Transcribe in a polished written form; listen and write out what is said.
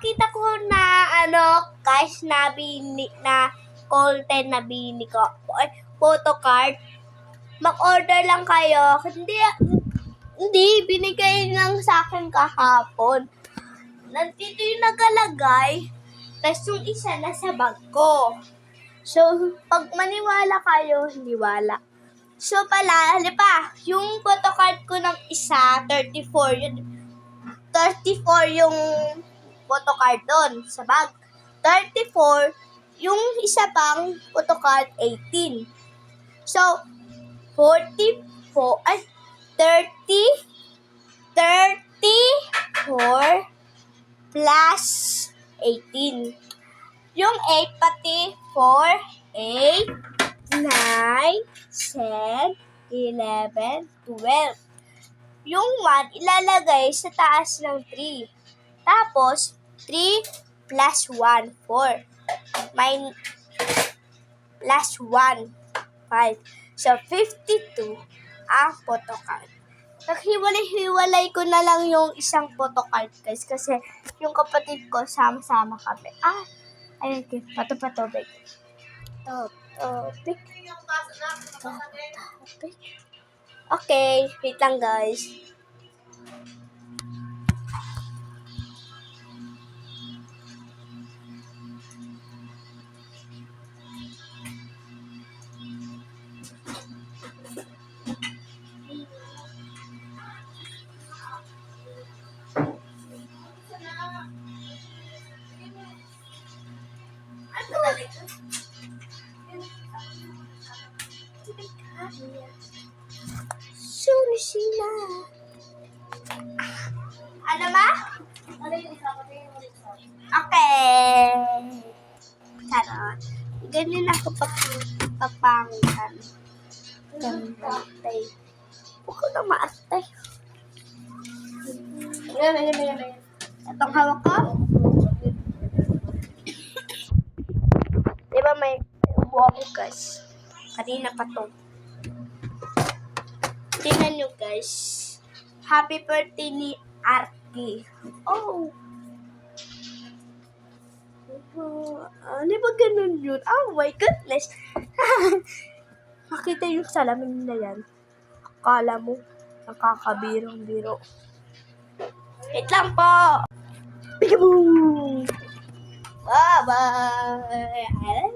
ipapakita ko na guys, na content na binili ko. Photocard. Mag-order lang kayo. Hindi, binigay lang sa akin kahapon. Nandito yung nakalagay. Tapos yung isa nasa bag ko. So, pag maniwala kayo, hindi wala. So pala, yung photocard ko ng isa, 34 yun. 34 yung photocard doon sa bag. 34, yung isa pang photocard, 18. So, 34 plus 18. Yung 8 pati 4, 8, 9, 10, 11, 12. Yung 1 ilalagay sa taas ng 3. Tapos, 3 plus 1, 4. Plus 1, 5. So, 52 ang photocard. Naghiwalay-hiwalay ko na lang yung isang photocard, guys. Kasi yung kapatid ko, sama-sama kami. Ayun, patubig. Tubig. Okay, wait lang, guys. Sunisina. Ano ba? Okay. Charot. Ganyan ako pagpangitan. Gantay. Huwag ko na maastay. Itong hawak ko. Diba may ubo ako, guys? Kanina pa to. Tingnan nyo, guys. Happy birthday ni Arky. Oh. Di ba ganun yun? Oh my goodness. Makita yung salamin na yan. Akala mo, nakakabirong-biro. Wait lang po. Peekaboo! Bye-bye!